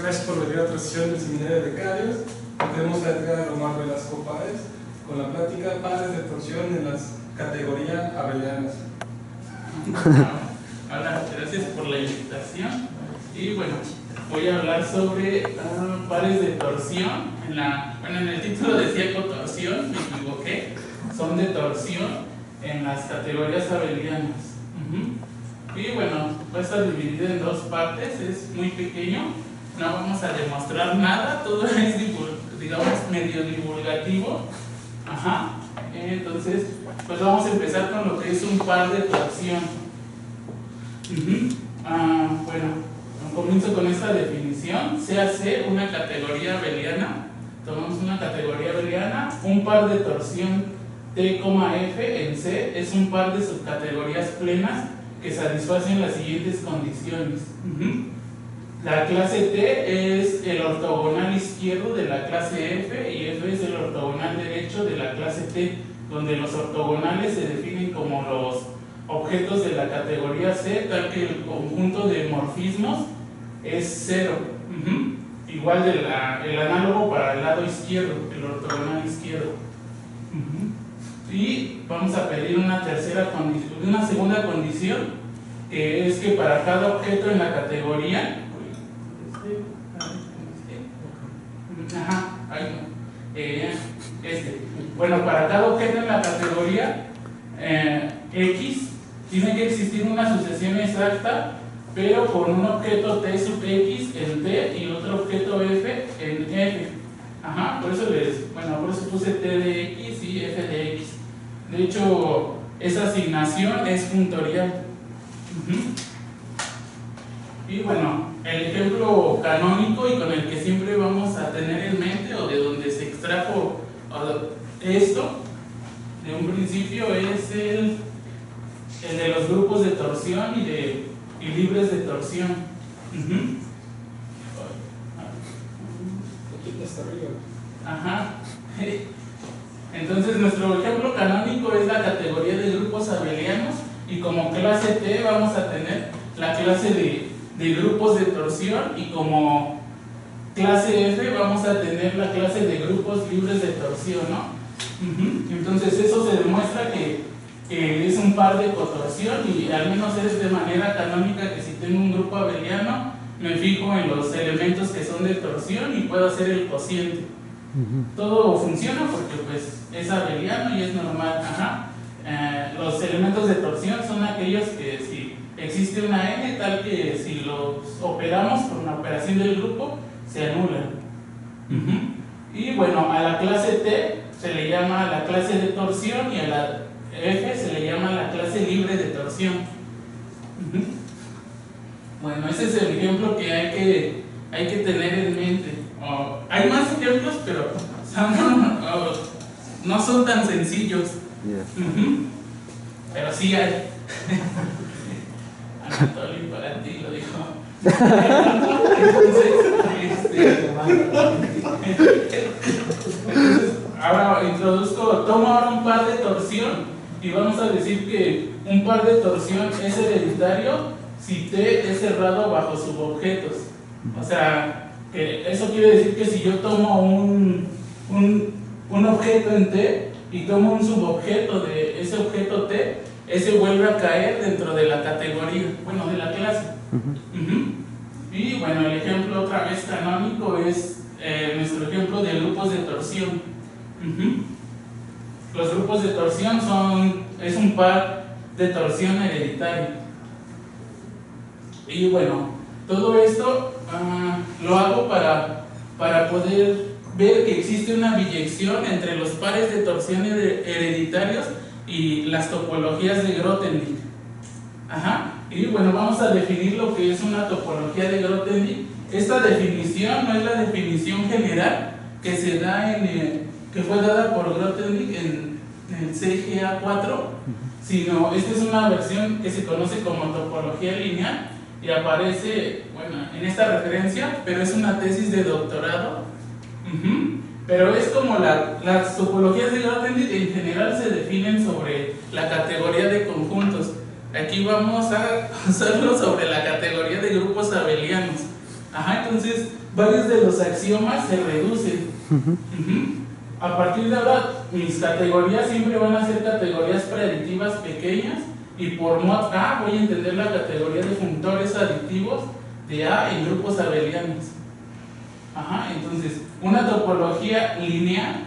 Gracias por venir a otra sesión del Seminario de Becarios. Tenemos a Edgar Omar Velasco Páez con la plática Pares de torsión en las categorías abelianas. Hola, gracias por la invitación. Y bueno, voy a hablar sobre pares de torsión. En el título decía cotorsión, me equivoqué. Son de torsión en las categorías abelianas. Y bueno, va a estar dividido en dos partes, es muy pequeño, no vamos a demostrar nada, todo es, digamos, medio divulgativo. Entonces, pues vamos a empezar con lo que es un par de torsión. Bueno, comienzo con esta definición. Se hace una categoría abeliana, tomamos una categoría abeliana, un par de torsión T, F en C es un par de subcategorías plenas que satisfacen las siguientes condiciones. La clase T es el ortogonal izquierdo de la clase F y F es el ortogonal derecho de la clase T, donde los ortogonales se definen como los objetos de la categoría C, tal que el conjunto de morfismos es 0. Igual el análogo para el lado izquierdo, el ortogonal izquierdo. Y vamos a pedir una segunda condición, que es que para cada objeto en la categoría, bueno, para cada objeto en la categoría X tiene que existir una sucesión exacta, pero con un objeto T sub X en T y otro objeto F en F. Por eso puse T de X y F de X. De hecho, esa asignación es funtorial. Y bueno, el ejemplo canónico y con el que siempre vamos a tener en mente, o de donde se extrajo esto de un principio, es el de los grupos de torsión y libres de torsión. Entonces nuestro ejemplo canónico es la categoría de grupos abelianos, y como clase T vamos a tener la clase de grupos de torsión, y como clase F vamos a tener la clase de grupos libres de torsión, ¿no? Entonces eso se demuestra que es un par de cotorsión, y al menos es de manera canónica que si tengo un grupo abeliano me fijo en los elementos que son de torsión y puedo hacer el cociente. Todo funciona porque pues es abeliano y es normal. Los elementos de torsión son aquellos que si existe una n, tal que si los operamos por una operación del grupo se anulan. Y bueno, a la clase T se le llama la clase de torsión y a la F se le llama la clase libre de torsión. Bueno, ese es el ejemplo que hay que tener en mente. Hay más ejemplos, pero no son tan sencillos. Pero sí hay. Anatoly para ti lo dijo. Entonces, ahora tomo ahora un par de torsión y vamos a decir que un par de torsión es hereditario si T es cerrado bajo subobjetos. O sea, que eso quiere decir que si yo tomo un objeto en T y tomo un subobjeto de ese objeto T, ese vuelve a caer dentro de la categoría, bueno, de la clase. Y bueno, el ejemplo otra vez canónico es nuestro ejemplo de grupos de torsión. Los grupos de torsión es un par de torsión hereditaria. Y bueno, todo esto lo hago para poder ver que existe una biyección entre los pares de torsión hereditarios y las topologías de Grothendieck. Y bueno, vamos a definir lo que es una topología de Grothendieck. Esta definición no es la definición general que se da que fue dada por Grothendieck en el CGA4, sino esta es una versión que se conoce como topología lineal y aparece, bueno, en esta referencia, pero es una tesis de doctorado. Pero es como las topologías de Grothendieck en general se definen sobre la categoría de conjuntos. Aquí vamos a hacerlo sobre la categoría de grupos abelianos. Ajá, entonces varios de los axiomas se reducen. A partir de ahora, mis categorías siempre van a ser categorías predictivas pequeñas, y por mod A voy a entender la categoría de funtores aditivos de A en grupos abelianos. Ajá, entonces, una topología lineal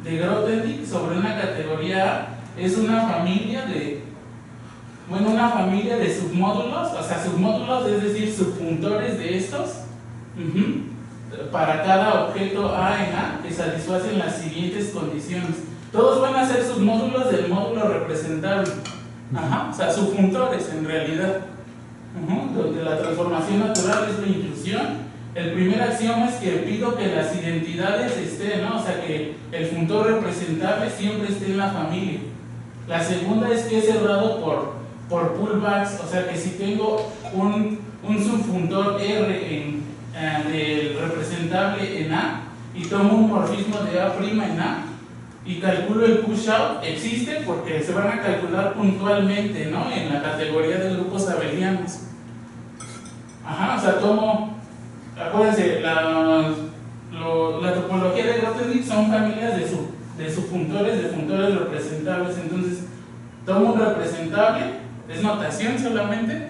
de Grothendieck sobre una categoría A es una familia de submódulos, o sea, submódulos, es decir, subfuntores de estos, para cada objeto A en A que satisfacen las siguientes condiciones. Todos van a ser submódulos del módulo representable. Ajá, o sea, subfuntores en realidad. Donde la transformación natural es la inclusión. El primer axioma es que pido que las identidades estén, ¿no? O sea, que el funtor representable siempre esté en la familia. La segunda es que es cerrado por pullbacks, o sea, que si tengo un subfuntor R del representable en A y tomo un morfismo de A' en A y calculo el push-out, existe porque se van a calcular puntualmente, ¿no? En la categoría de grupos abelianos. Ajá, o sea, acuérdense, la topología de Grothendieck son familias de subfuntores, de funtores representables. Entonces, tomo un representable, es notación solamente,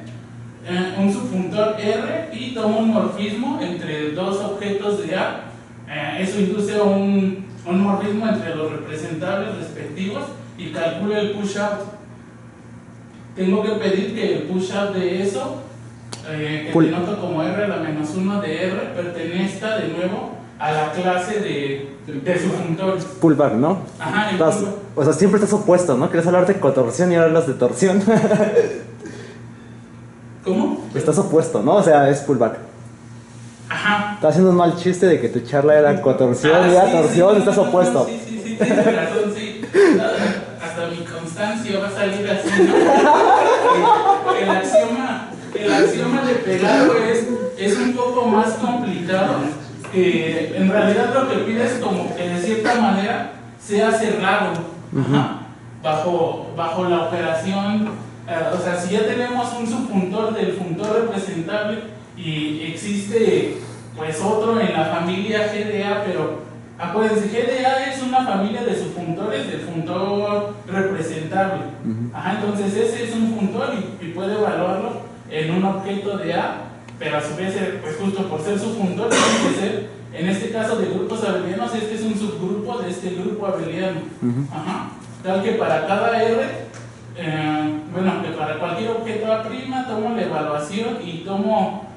un subfuntor R, y tomo un morfismo entre dos objetos de A. Eso induce un morfismo entre los representables respectivos y calculo el push-out. Tengo que pedir que el push-out de eso, que denoto como R a la -1 de R, pertenezca de nuevo a la clase de subfuntores. Pullback, ¿no? Ajá, o sea, siempre estás opuesto, ¿no? Quieres hablar de contorsión y ahora hablas de torsión. ¿Cómo? Estás opuesto, ¿no? O sea, es pullback. Ajá. Estás haciendo un mal chiste de que tu charla era contorsión y era torsión, estás opuesto. Sí, tienes razón, sí. Hasta mi constancia va a salir así, ¿no? El axioma de pegado es un poco más complicado. En realidad lo que pide es como que de cierta manera sea cerrado, bajo la operación. O sea, si ya tenemos un subfuntor del funtor representable y existe pues otro en la familia GDA, pero acuérdense, GDA es una familia de subfuntores del funtor representable. Ajá, entonces ese es un funtor y puede evaluarlo en un objeto de A, pero a su vez, pues justo por ser subfuntor, tiene que ser, en este caso de grupos abelianos, este es un subgrupo de este grupo abeliano. Ajá, tal que para cada R, que para cualquier objeto A', tomo la evaluación y tomo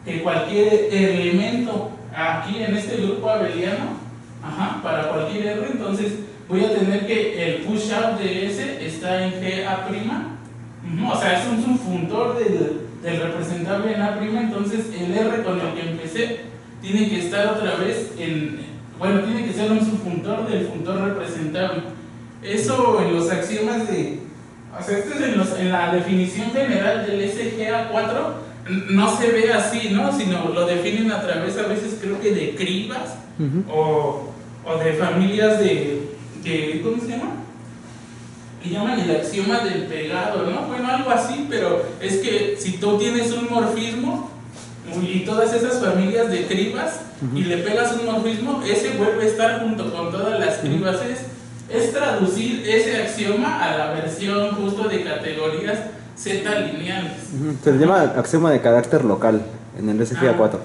que cualquier elemento aquí en este grupo abeliano, para cualquier R, entonces voy a tener que el push-out de S está en GA'. O sea, es un subfuntor del representable en A', entonces el R con el que empecé tiene que estar otra vez tiene que ser un subfuntor del funtor representable. Eso en los axiomas o sea, esto es en la definición general del SGA4 no se ve así, ¿no? Sino lo definen a través, a veces creo que de cribas o de familias de ¿cómo se llama? Que llaman el axioma del pegado, ¿no? Bueno, algo así, pero es que si tú tienes un morfismo y todas esas familias de cribas y le pegas un morfismo, ese vuelve a estar junto con todas las cribas. Es traducir ese axioma a la versión justo de categorías Z lineales. Se le llama axioma de carácter local en el SGA4.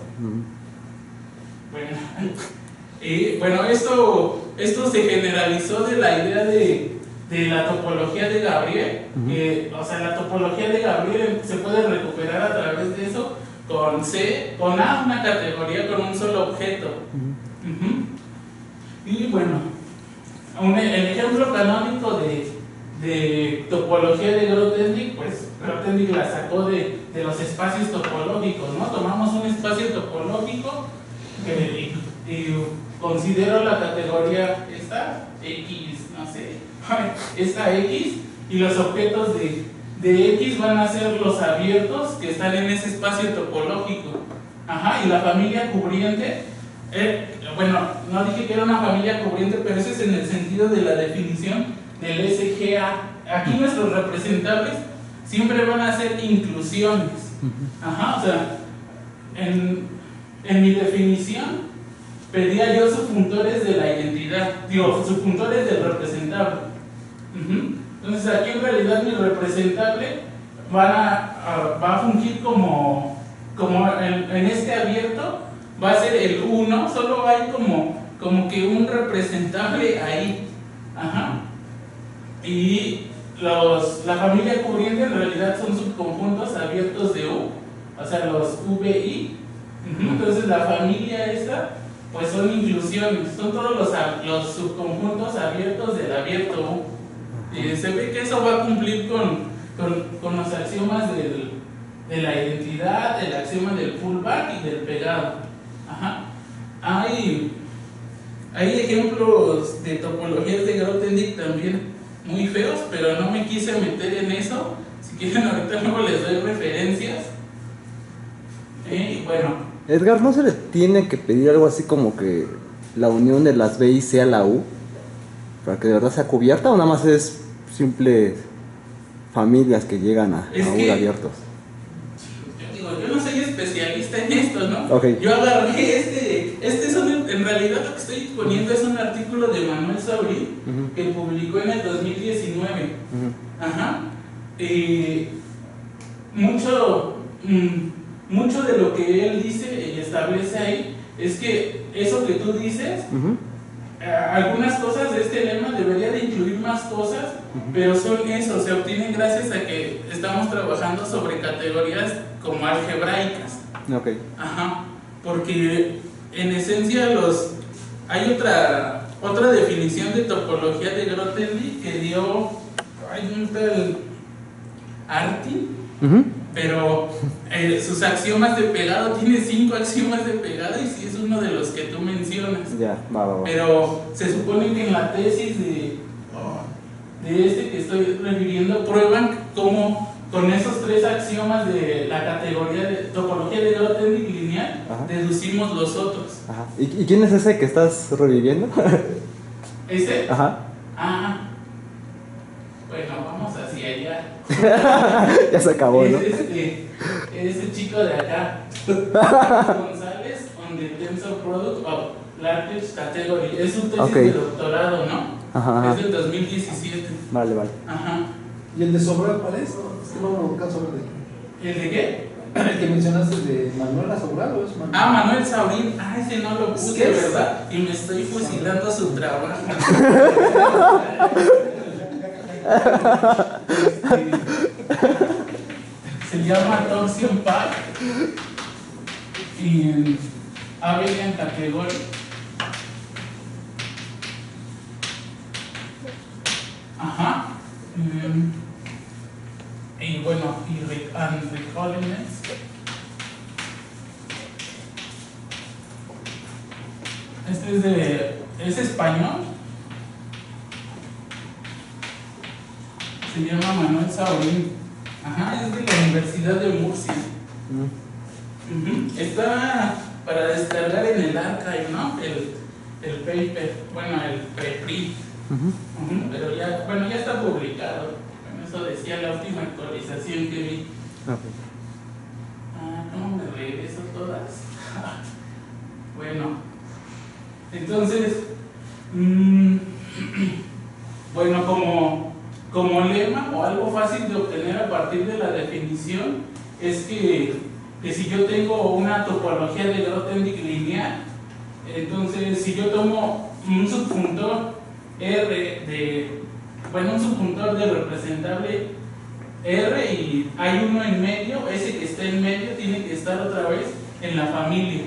Bueno, esto se generalizó de la idea de la topología de Gabriel. O sea, la topología de Gabriel se puede recuperar a través de eso con A, una categoría con un solo objeto. Y bueno, el ejemplo canónico de topología de Grothendieck, pues Grothendieck la sacó de los espacios topológicos, ¿no? Tomamos un espacio topológico y considero la categoría esta X, no sé, esta X, y los objetos de X van a ser los abiertos que están en ese espacio topológico. Y la familia cubriente, no dije que era una familia cubriente, pero eso es en el sentido de la definición del SGA. Aquí nuestros representables siempre van a ser inclusiones. O sea, en mi definición pedía yo subfuntores de la identidad, digo, subfuntores del representable. Entonces aquí en realidad mi representable va a fungir como en este abierto, va a ser el 1, solo hay como que un representable ahí. Ajá. Y la familia cubriente en realidad son subconjuntos abiertos de U, o sea, los VI. Entonces la familia esta, pues son inclusiones, son todos los subconjuntos abiertos del abierto U. Se ve que eso va a cumplir con los axiomas de la identidad, el axioma del fullback y del pegado. Ajá. Hay ejemplos de topologías de Grothendieck también muy feos, pero no me quise meter en eso. Si quieren ahorita luego les doy referencias. Bueno. Edgar, ¿no se le tiene que pedir algo así como que la unión de las B y C a la U para que de verdad sea cubierta, o nada más es simples familias que llegan a U abiertos? Yo no soy especialista en esto, ¿no? Okay. Yo agarré en realidad lo que estoy poniendo es un artículo de Manuel Saurín que publicó en el 2019. Ajá. Mucho de lo que él dice y establece ahí es que eso que tú dices, algunas cosas de este lema debería de incluir más cosas, pero son eso, se obtienen gracias a que estamos trabajando sobre categorías como algebraicas. Okay. Ajá, porque en esencia hay otra definición de topología de Grothendieck que dio un tal Artin, pero sus axiomas de pegado, tiene 5 axiomas de pegado y sí es uno de los que tú mencionas. Ya, va. Pero se supone que en la tesis de este que estoy refiriendo prueban cómo con esos 3 axiomas de la categoría de topología de Grothendieck lineal, deducimos los otros. Ajá. ¿Y quién es ese que estás reviviendo? ¿Ese? Ajá. Bueno, vamos hacia allá. Ya se acabó, ¿no? Ese chico de acá, González, on the tensor product of largest category. Es un tesis de doctorado, ¿no? Ajá. Es del 2017. Vale. Ajá. ¿Y el de Sobral cuál es? Es que no alcanzo a ver de ¿El de qué? El que mencionaste de Manuel Sobral, ¿o es Manuel? Manuel Saurín. Ese no lo puse, ¿verdad? Y me estoy fusilando su trabajo. Se llama Torsion Pack y Abelian Category. Ajá. Y bueno, and recallings. Es español. Se llama Manuel Saurín. Ajá, es de la Universidad de Murcia. Está para descargar en el archive, ¿no? El paper, bueno, el preprint. Pero ya está publicado. Bueno, eso decía la última actualización que vi. ¿Cómo me regreso todas? Bueno, entonces, bueno, como lema o algo fácil de obtener a partir de la definición es que si yo tengo una topología de Grothendieck lineal, entonces si yo tomo un subfuntor un subfuntor de representable R y hay uno en medio, ese que está en medio tiene que estar otra vez en la familia.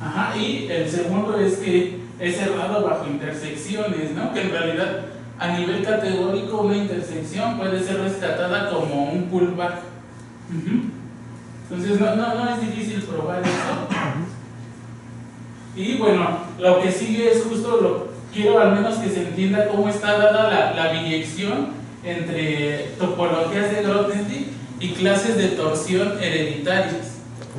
Ajá, y el segundo es que es cerrado bajo intersecciones, ¿no? Que en realidad a nivel categórico una intersección puede ser rescatada como un pullback. Entonces no es difícil probar eso. Y bueno, lo que sigue es justo quiero al menos que se entienda cómo está dada la biyección entre topologías de Grothendieck y clases de torsión hereditarias.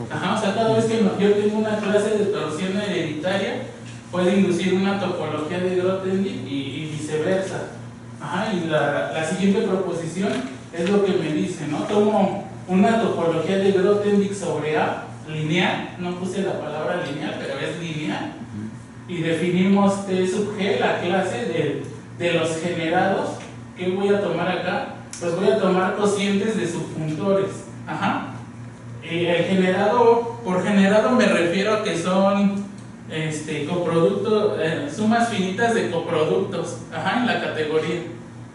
Ajá, o sea, cada vez que yo tengo una clase de torsión hereditaria, puede inducir una topología de Grothendieck y viceversa. Ajá, y la siguiente proposición es lo que me dice, ¿no? Tomo una topología de Grothendieck sobre A, lineal, no puse la palabra lineal, pero es lineal, y definimos T sub G, la clase de los generados. ¿Qué voy a tomar acá? Pues voy a tomar cocientes de subfuntores. Ajá. El generado, por generado me refiero a que son coproductos, sumas finitas de coproductos, ajá, en la categoría.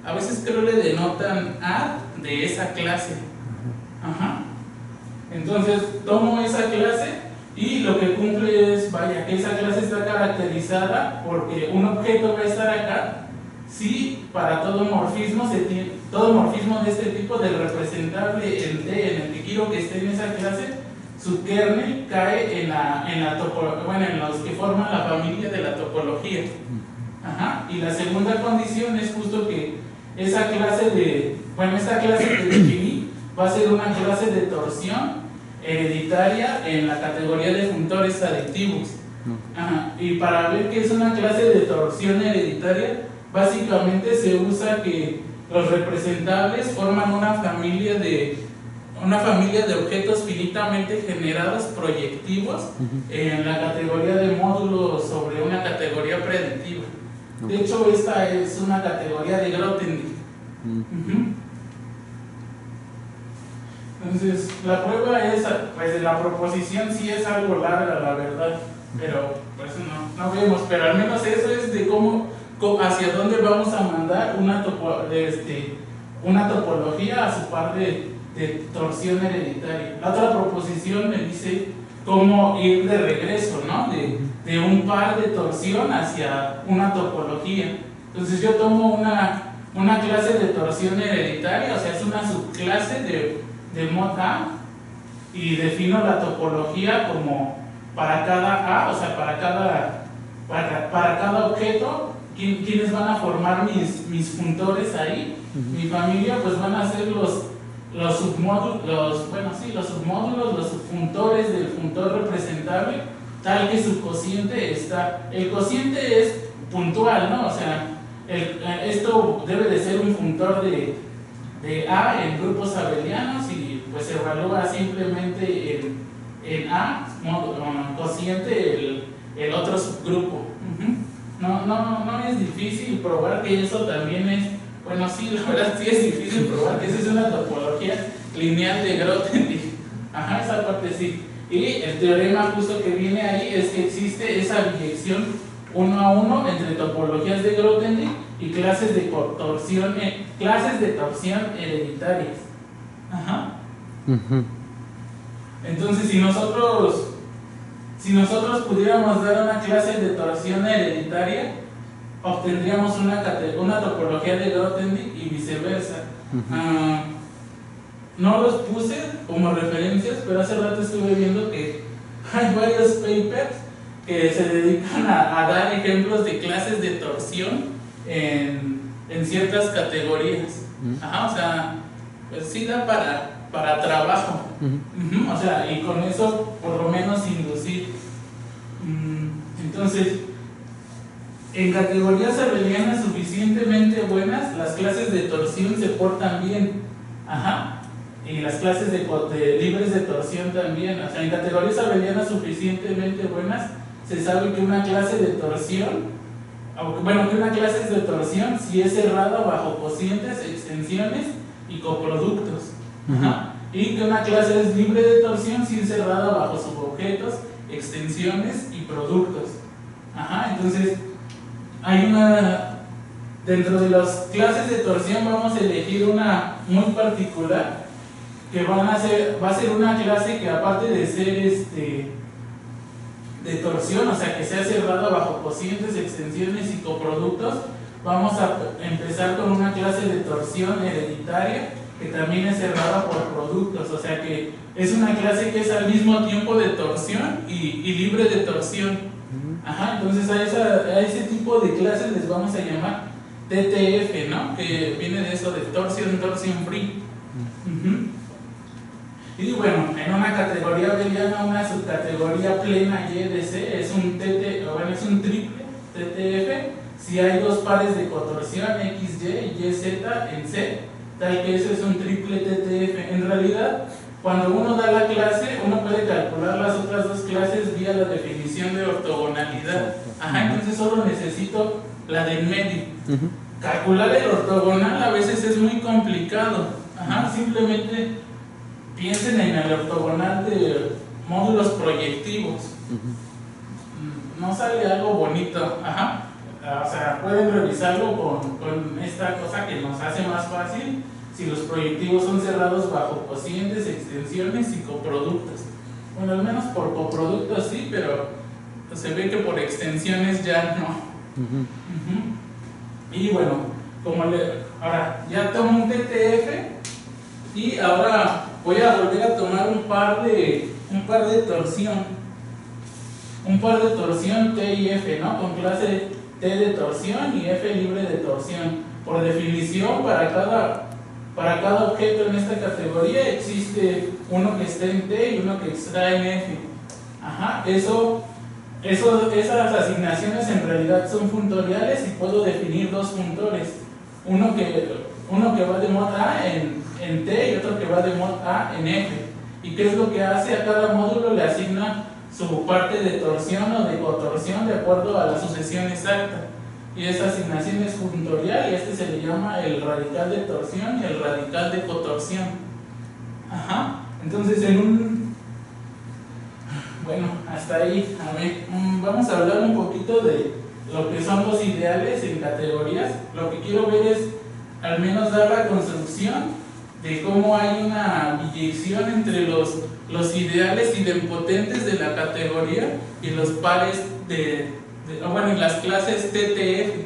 A veces creo le denotan A de esa clase. Ajá. Entonces tomo esa clase y lo que cumple es, vaya, que esa clase está caracterizada porque un objeto va a estar acá si para todo morfismo de este tipo del representable en T en el que quiero que esté en esa clase, su kernel cae en los que forman la familia de la topología. Ajá. Y la segunda condición es justo que esta clase que definí va a ser una clase de torsión hereditaria en la categoría de funtores adictivos. Ajá. Y para ver qué es una clase de torsión hereditaria, básicamente se usa que los representables forman una familia de objetos finitamente generados proyectivos en la categoría de módulos sobre una categoría predictiva. De hecho, esta es una categoría de Grothendieck. Entonces, la prueba es, pues la proposición sí es algo larga, la verdad, pero pues no vemos, pero al menos eso es de hacia dónde vamos a mandar una topología a su par de torsión hereditaria. La otra proposición me dice cómo ir de regreso, ¿no? De un par de torsión hacia una topología. Entonces yo tomo una clase de torsión hereditaria, o sea, es una subclase de mod A, y defino la topología como para cada A, o sea, para cada objeto, ¿quiénes van a formar mis funtores ahí? Mi familia, pues van a ser los submódulos, los subfuntores del funtor representable, tal que su cociente está. El cociente es puntual, ¿no? O sea, esto debe de ser un funtor de A en grupos abelianos y pues se evalúa simplemente en A, cociente el otro subgrupo. No es difícil probar que eso también es, bueno, sí, la verdad sí es difícil probar que esa es una topología lineal de Grothendieck. Ajá, esa parte sí. Y el teorema justo que viene ahí es que existe esa biyección 1 a 1 entre topologías de Grothendieck y clases de torsión hereditarias. Ajá. Entonces, si nosotros pudiéramos dar una clase de torsión hereditaria, obtendríamos una topología de Grothendieck y viceversa. No los puse como referencias, pero hace rato estuve viendo que hay varios papers que se dedican a dar ejemplos de clases de torsión en ciertas categorías. Ajá, o sea, pues sí da para trabajo. O sea, y con eso por lo menos inducir. Entonces, en categorías abelianas suficientemente buenas, las clases de torsión se portan bien. Ajá. Y las clases de libres de torsión también. O sea, en categorías abelianas suficientemente buenas, se sabe que una clase de torsión, que una clase es de torsión si es cerrada bajo cocientes, extensiones y coproductos. Ajá. Y que una clase es libre de torsión si es cerrada bajo subobjetos, extensiones y productos. Ajá. Entonces, dentro de las clases de torsión vamos a elegir una muy particular que va a ser una clase que, aparte de ser de torsión, o sea, que sea cerrada bajo cocientes, extensiones y coproductos, vamos a empezar con una clase de torsión hereditaria que también es cerrada por productos, o sea que es una clase que es al mismo tiempo de torsión y libre de torsión. Ajá, entonces a ese tipo de clases les vamos a llamar TTF, ¿no? Que viene de eso de torsion free. Y bueno, en una categoría abeliana, una subcategoría plena Y de C es un triple TTF si hay dos pares de cotorsión XY y YZ en C, tal que eso es un triple TTF. En realidad, cuando uno da la clase, uno puede calcular las otras dos clases vía la definición de ortogonalidad. Ajá, entonces solo necesito la del medio. Calcular el ortogonal a veces es muy complicado. Ajá, simplemente piensen en el ortogonal de módulos proyectivos. No sale algo bonito. Ajá. O sea, pueden revisarlo con esta cosa que nos hace más fácil si los proyectivos son cerrados bajo cocientes, extensiones y coproductos. Bueno, al menos por coproductos sí, pero se ve que por extensiones ya no. Y bueno, ahora ya tomo un TTF y ahora voy a volver a tomar un par de torsión. Un par de torsión T y F, ¿no? Con clase T de torsión y F libre de torsión. Por definición, para cada objeto en esta categoría existe uno que está en T y uno que está en F. Ajá, esas asignaciones en realidad son funtoriales y puedo definir dos funtores. Uno que va de mod A en T y otro que va de mod A en F. ¿Y qué es lo que hace? A cada módulo le asigna su parte de torsión o de cotorsión de acuerdo a la sucesión exacta. Y esa asignación es funtorial y este se le llama el radical de torsión y el radical de cotorsión. Ajá. Entonces bueno, hasta ahí. A ver, vamos a hablar un poquito de lo que son los ideales en categorías. Lo que quiero ver es al menos dar la construcción de cómo hay una biyección entre los ideales idempotentes de la categoría y los pares en las clases TTF.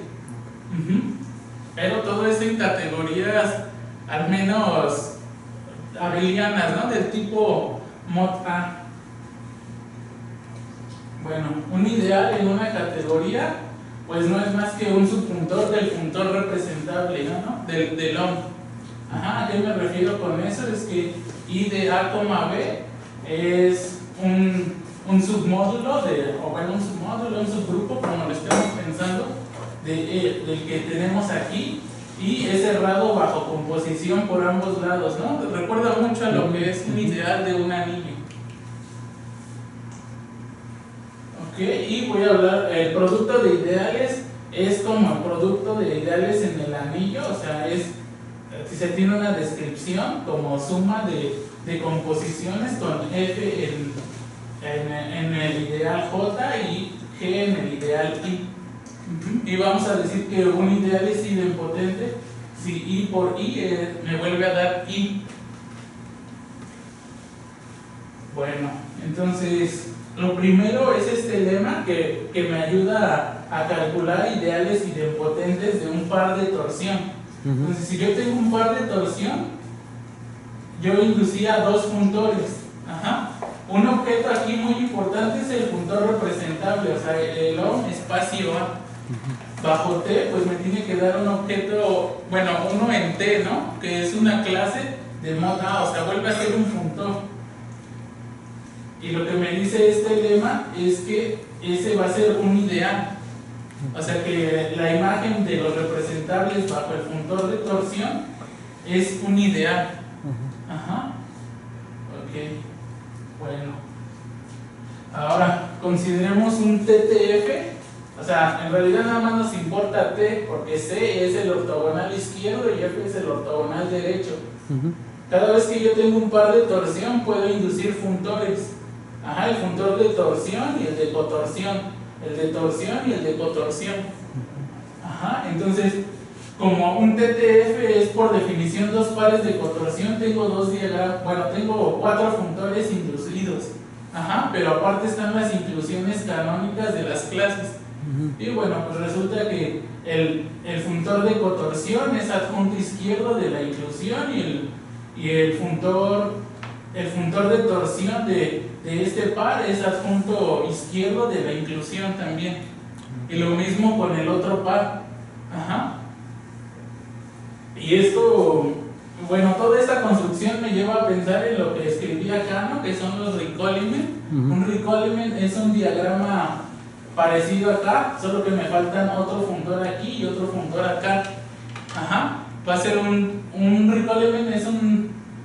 Pero todo esto en categorías al menos abelianas, ¿no? Del tipo mod A. Bueno, un ideal en una categoría pues no es más que un subfuntor del funtor representable, ¿no? Del OM. Ajá, ¿a qué me refiero con eso? Es que I de A, B es un submódulo, un subgrupo, como lo estamos pensando, del que tenemos aquí, y es cerrado bajo composición por ambos lados, ¿no? Recuerda mucho a lo que es un ideal de un anillo. Ok, y voy a hablar, el producto de ideales es como el producto de ideales en el anillo, o sea, se tiene una descripción como suma de composiciones con F en el ideal J y G en el ideal I. Y vamos a decir que un ideal es idempotente si I por I me vuelve a dar I. Bueno, entonces lo primero es este lema que me ayuda a calcular ideales idempotentes de un par de torsión. Entonces, si yo tengo un par de torsión, yo inducía dos funtores. Ajá. Un objeto aquí muy importante es el funtor representable, o sea, el OM espacio A. Bajo T, pues me tiene que dar un objeto, bueno, uno en T, ¿no? Que es una clase de mod A, o sea, vuelve a ser un funtor. Y lo que me dice este lema es que ese va a ser un ideal. O sea que la imagen de los representables bajo el funtor de torsión es un ideal. Ajá. Ok. Bueno. Ahora, consideremos un TTF. O sea, en realidad nada más nos importa T, porque C es el ortogonal izquierdo y F es el ortogonal derecho. Cada vez que yo tengo un par de torsión, puedo inducir funtores. Ajá, el funtor de torsión y el de cotorsión. El de torsión y el de cotorsión. Ajá, entonces, como un TTF es por definición dos pares de cotorsión, tengo dos diagramas, bueno, tengo cuatro funtores inducidos. Ajá, pero aparte están las inclusiones canónicas de las clases. Y bueno, pues resulta que el funtor de cotorsión es adjunto izquierdo de la inclusión y el funtor de torsión de este par es adjunto izquierdo de la inclusión también. Y lo mismo con el otro par. Ajá. Y esto, bueno, toda esta construcción me lleva a pensar en lo que escribí acá, ¿no? Que son los Ricolimen. Un Ricolimen es un diagrama parecido acá, solo que me faltan otro funtor aquí y otro funtor acá. Ajá. Va a ser un Ricolimen es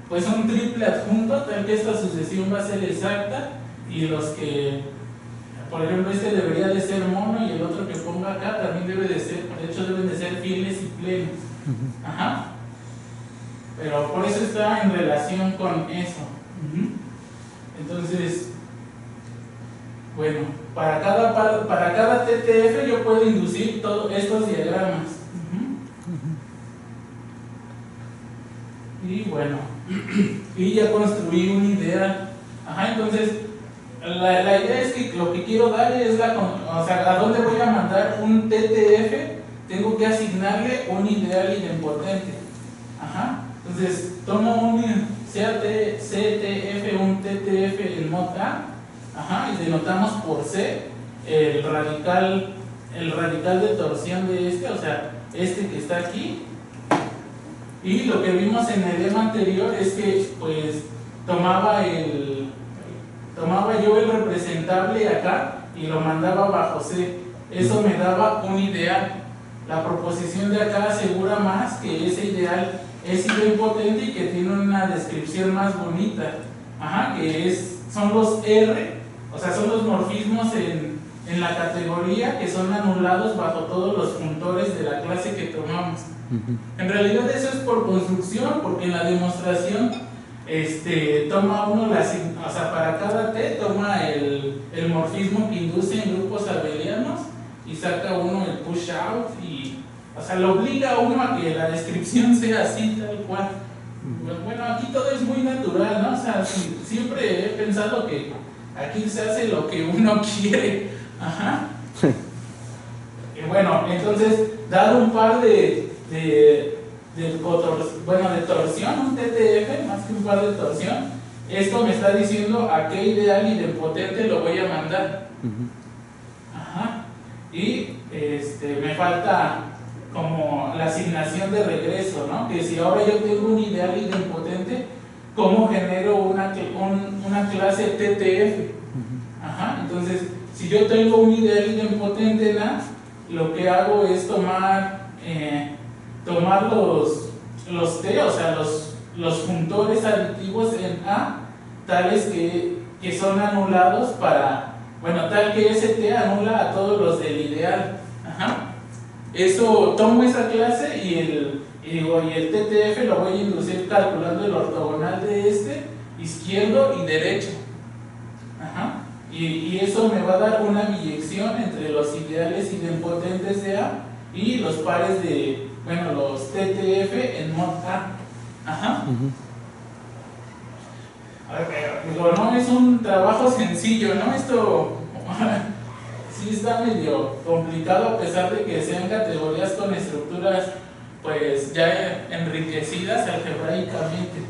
pues un triple adjunto, tal que esta sucesión va a ser exacta, y los que, por ejemplo, este debería de ser mono y el otro que ponga acá también debe de ser, de hecho deben de ser fieles y plenos. Ajá. Pero por eso está en relación con eso. Entonces, bueno, para cada TTF yo puedo inducir todos estos diagramas. Y bueno, y ya construí un ideal. Ajá, entonces la idea es que lo que quiero dar es o sea, a dónde voy a mandar un TTF, tengo que asignarle un ideal idempotente. Ajá, entonces tomo un CTF, un TTF en mod A, ajá, y denotamos por C el radical de torsión de este, o sea, este que está aquí. Y lo que vimos en el lema anterior es que pues tomaba yo el representable acá y lo mandaba bajo C. Eso me daba un ideal. La proposición de acá asegura más que ese ideal es idempotente y que tiene una descripción más bonita. Ajá, que son los R, o sea, son los morfismos en la categoría que son anulados bajo todos los funtores de la clase que tomamos. En realidad eso es por construcción, porque en la demostración toma uno o sea, para cada T toma el morfismo que induce en grupos abelianos y saca uno el push out y, o sea, lo obliga a uno a que la descripción sea así tal cual. Bueno, aquí todo es muy natural, ¿no? O sea, siempre he pensado que aquí se hace lo que uno quiere. Ajá. Y bueno, entonces, dado un par de torsión, un TTF, más que un par de torsión, esto me está diciendo a qué ideal idempotente lo voy a mandar. Ajá. Y me falta como la asignación de regreso, ¿no? Que si ahora yo tengo un ideal idempotente, ¿cómo genero una clase TTF? Ajá. Entonces, si yo tengo un ideal idempotente en A, lo que hago es tomar los T, o sea, los funtores aditivos en A, tales que son anulados para, bueno, tal que ese T anula a todos los del ideal. Ajá. Eso, tomo esa clase y el TTF lo voy a inducir calculando el ortogonal de izquierdo y derecho. Ajá. Y eso me va a dar una biyección entre los ideales idempotentes de A y los pares de, bueno, los TTF en mod A. Ajá. Digo, no es un trabajo sencillo, ¿no? Esto sí está medio complicado, a pesar de que sean categorías con estructuras pues ya enriquecidas algebraicamente.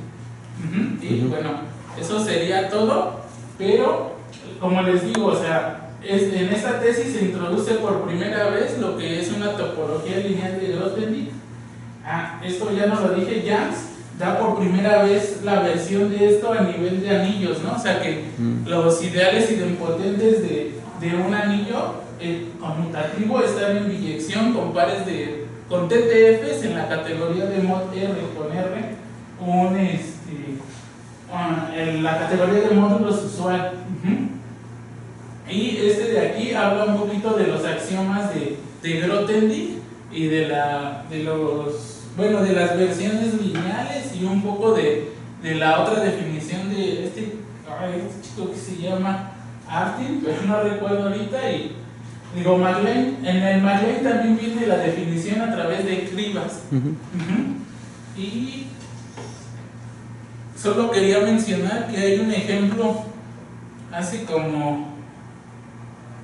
Y bueno, eso sería todo, pero como les digo, o sea, en esta tesis se introduce por primera vez lo que es una topología lineal de Grothendieck. Esto ya nos lo dije, Jans da por primera vez la versión de esto a nivel de anillos, ¿no? O sea que los ideales idempotentes de un anillo conmutativo están en biyección con pares con TTFs en la categoría de mod R, con R en la categoría de módulos usual. Y de aquí habla un poquito de los axiomas de Grothendieck y de las versiones lineales y un poco de la otra definición de este chico que se llama Artin, pero no recuerdo ahorita, y digo MacLane. En el MacLane también viene la definición a través de cribas. Y solo quería mencionar que hay un ejemplo hace como,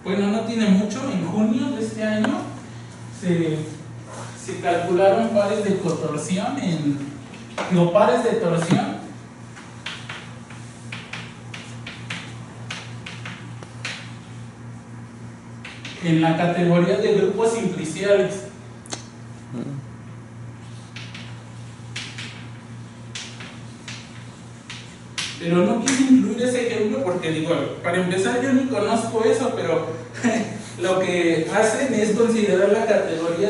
bueno, no tiene mucho, en junio de este año se calcularon pares de torsión en la categoría de grupos simpliciales. Pero no quise incluir ese ejemplo porque digo, para empezar yo ni conozco eso, pero lo que hacen es considerar la categoría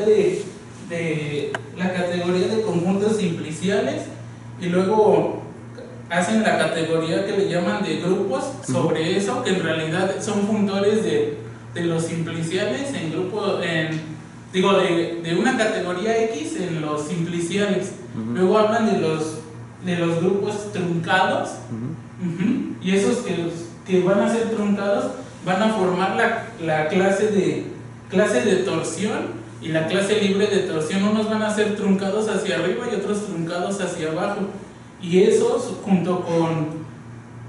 de conjuntos simpliciales y luego hacen la categoría que le llaman de grupos sobre eso, que en realidad son funtores de los simpliciales en grupo, de una categoría X en los simpliciales. Luego hablan de los grupos truncados, y esos que van a ser truncados van a formar la clase de torsión y la clase libre de torsión. Unos van a ser truncados hacia arriba y otros truncados hacia abajo, y esos junto con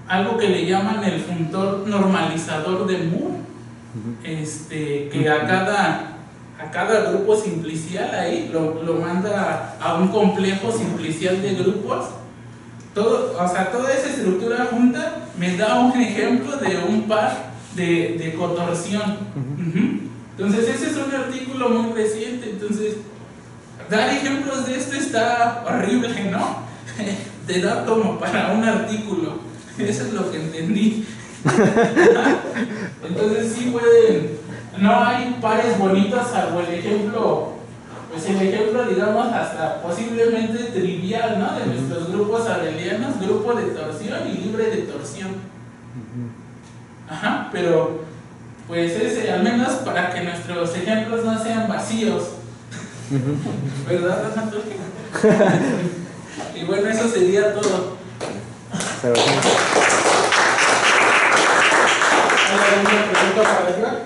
algo que le llaman el funtor normalizador de Moore, que a cada grupo simplicial ahí lo manda a un complejo simplicial de grupos. Toda esa estructura junta me da un ejemplo de un par de cotorsión. Entonces ese es un artículo muy reciente. Entonces dar ejemplos de esto está horrible, ¿no? Te da como para un artículo. Eso es lo que entendí. Entonces sí pueden, no hay pares bonitos salvo el ejemplo, pues el ejemplo digamos hasta posiblemente trivial, ¿no? De nuestros grupos abelianos, grupo de torsión y libre de torsión. Pero pues ese, al menos para que nuestros ejemplos no sean vacíos. ¿Verdad, Antonio? Y bueno, eso sería todo.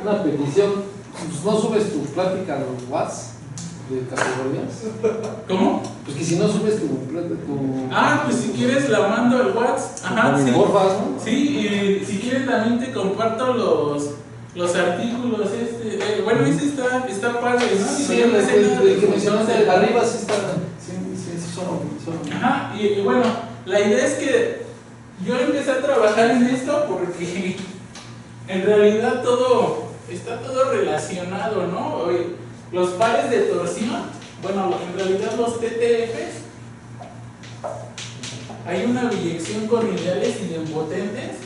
Una petición, pues no subes tu plática a los WhatsApp de categorías. ¿Cómo? Pues que si no subes tu pues si quieres la mando al WhatsApp. Sí. Porfa, ¿no? Sí, y si quieren también te comparto los artículos. Bueno, ese está padre, ¿no? Sí, el que mencionaste arriba sí está. Sí, son. Y bueno, la idea es que yo empecé a trabajar en esto porque en realidad está todo relacionado, ¿no? Los pares de torsión, bueno, en realidad los TTFs, hay una biyección con ideales idempotentes,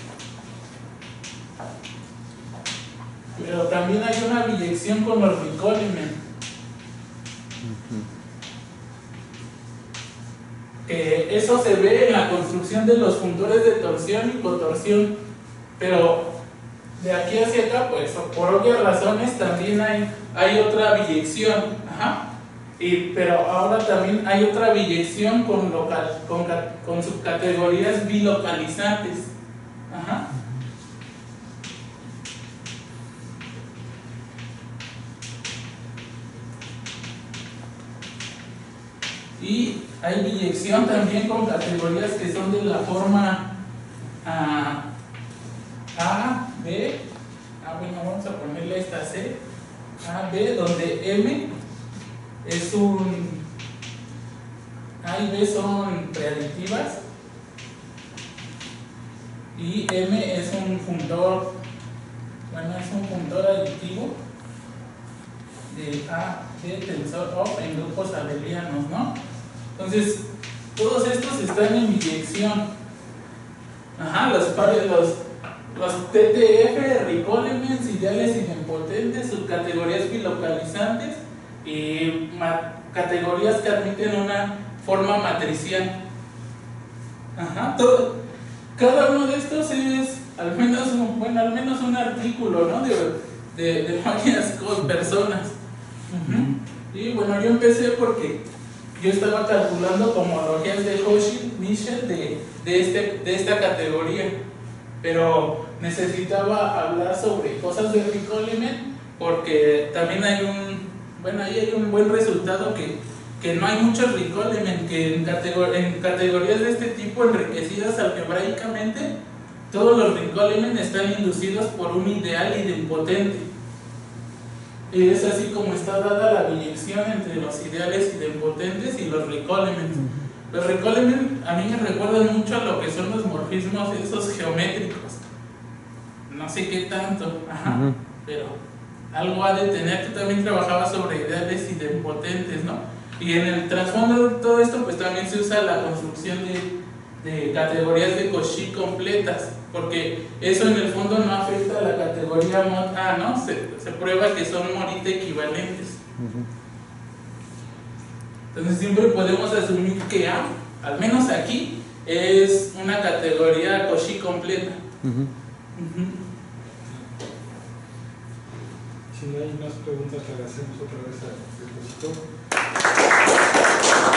pero también hay una biyección con los Rickolemen. Eso se ve en la construcción de los funtores de torsión y cotorsión, pero de aquí hacia acá, pues por obvias razones también hay otra biyección, pero ahora también hay otra biyección con subcategorías bilocalizantes. Y hay biyección también con categorías que son de la forma A, B, bueno, vamos a ponerle esta C, A, B, donde M es A y B son preadictivas y M es un funtor, aditivo de A, B, tensor OP en grupos abelianos, ¿no? Entonces, todos estos están en biyección. Los pares, los TTF, Rickolemen, ideales idempotentes, subcategorías bilocalizantes y categorías que admiten una forma matricial. Cada uno de estos es al menos un artículo, ¿no? de varias personas. Y bueno, yo empecé porque yo estaba calculando homologías de Cauchy-Michel de esta categoría, pero necesitaba hablar sobre cosas de Rickolemen porque también ahí hay un buen resultado que no hay muchos Rickolemen, que en categorías de este tipo enriquecidas algebraicamente, todos los Rickolemen están inducidos por un ideal idempotente. Y es así como está dada la biyección entre los ideales idempotentes y los Rickolemen. Los Rickolemen a mí me recuerdan mucho a lo que son los morfismos esos geométricos. No sé qué tanto, pero algo ha de tener. Tú también trabajabas sobre ideales idempotentes, ¿no? Y en el trasfondo de todo esto, pues también se usa la construcción de categorías de Cauchy completas, porque eso en el fondo no afecta a la categoría mod A, ¿no? Se prueba que son Morita equivalentes. Entonces siempre podemos asumir que A, al menos aquí, es una categoría Cauchy completa. Ujú. Ujú. Si no hay más preguntas, le agradecemos otra vez al expositor.